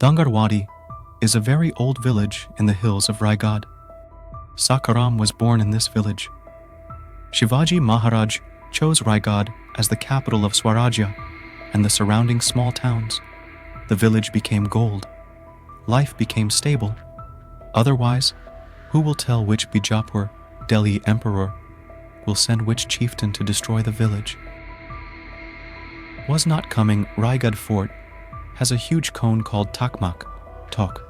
Dhangarwadi is a very old village in the hills of Raigad. Sakharam was born in this village. Shivaji Maharaj chose Raigad as the capital of Swarajya and the surrounding small towns. The village became gold. Life became stable. Otherwise, who will tell which Bijapur, Delhi emperor, will send which chieftain to destroy the village? Was not coming, Raigad fort has a huge cone called Takmak, Tok.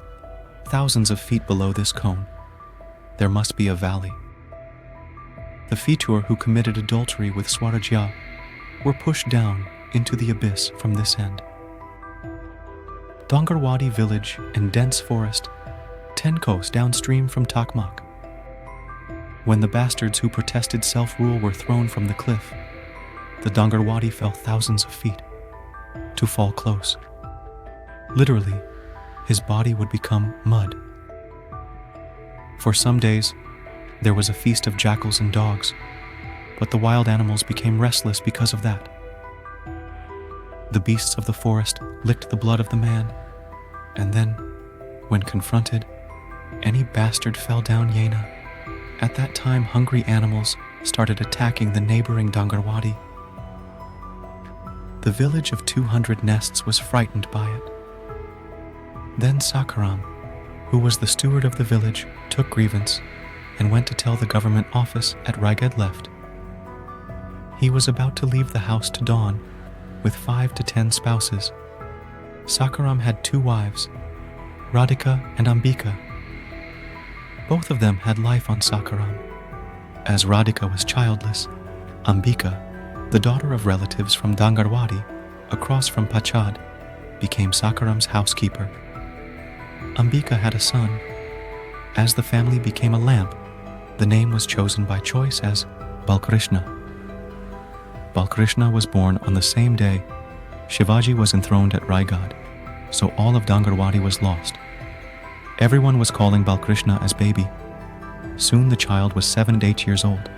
Thousands of feet below this cone, there must be a valley. The Fitur who committed adultery with Swarajya were pushed down into the abyss from this end. Dhangarwadi village and dense forest, 10 kos downstream from Takmak. When the bastards who protested self-rule were thrown from the cliff, the Dhangarwadi fell thousands of feet, to fall close. Literally, his body would become mud. For some days, there was a feast of jackals and dogs, but the wild animals became restless because of that. The beasts of the forest licked the blood of the man, and then, when confronted, any bastard fell down Yena. At that time, hungry animals started attacking the neighboring Dhangarwadi. The village of 200 nests was frightened by it. Then Sakharam, who was the steward of the village, took grievance and went to tell the government office at Raigad left. He was about to leave the house to dawn with 5 to 10 spouses. Sakharam had 2 wives, Radhika and Ambika. Both of them had life on Sakharam. As Radhika was childless, Ambika, the daughter of relatives from Dhangarwadi, across from Pachad, became Sakharam's housekeeper. Ambika had a son. As the family became a lamp, the name was chosen by choice as Balkrishna. Balkrishna was born on the same day Shivaji was enthroned at Raigad, so all of Dhangarwadi was lost. Everyone was calling Balkrishna as baby. Soon the child was 7 and 8 years old.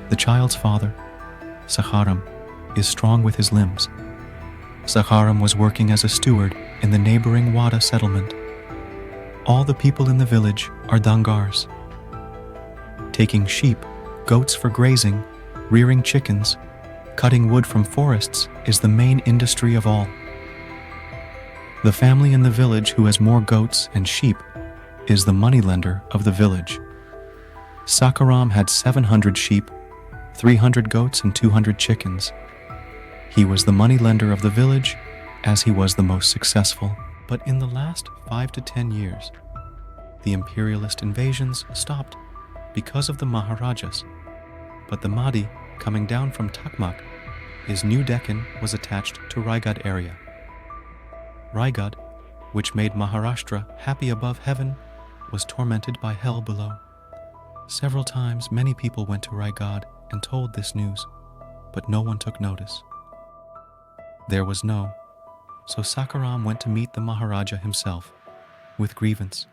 The child's father, Sakharam, is strong with his limbs. Sakharam was working as a steward in the neighboring Wada settlement. All the people in the village are Dhangars. Taking sheep, goats for grazing, rearing chickens, cutting wood from forests is the main industry of all. The family in the village who has more goats and sheep is the moneylender of the village. Sakharam had 700 sheep, 300 goats and 200 chickens. He was the moneylender of the village as he was the most successful. But in the last 5 to 10 years, the imperialist invasions stopped because of the Maharajas. But the Mahdi, coming down from Takmak, his new Deccan was attached to Raigad area. Raigad, which made Maharashtra happy above heaven, was tormented by hell below. Several times many people went to Raigad and told this news, but no one took notice. There was no, so Sakharam went to meet the Maharaja himself, with grievance.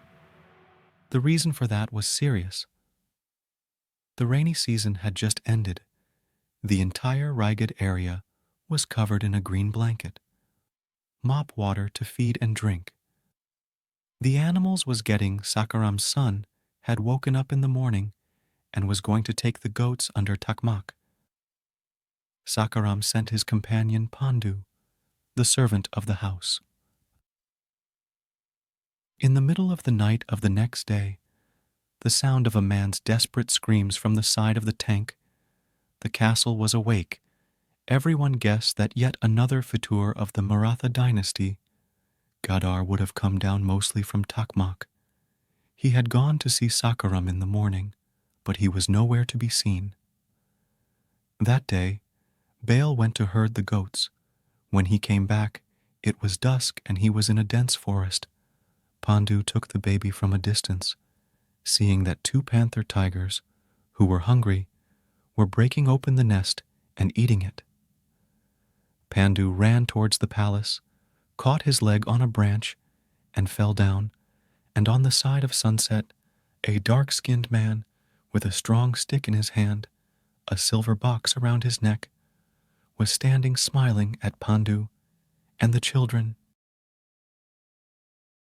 The reason for that was serious. The rainy season had just ended. The entire Raigad area was covered in a green blanket. Mop water to feed and drink. The animals was getting Sakharam's son had woken up in the morning and was going to take the goats under Takmak. Sakharam sent his companion Pandu, the servant of the house. In the middle of the night of the next day, the sound of a man's desperate screams from the side of the tank. The castle was awake. Everyone guessed that yet another Fitur of the Maratha dynasty, Gadar, would have come down mostly from Takmak. He had gone to see Sakharam in the morning, but he was nowhere to be seen. That day, Baal went to herd the goats. When he came back, it was dusk and he was in a dense forest. Pandu took the baby from a distance, seeing that 2 panther tigers, who were hungry, were breaking open the nest and eating it. Pandu ran towards the palace, caught his leg on a branch, and fell down, and on the side of sunset, a dark-skinned man with a strong stick in his hand, a silver box around his neck, was standing smiling at Pandu and the children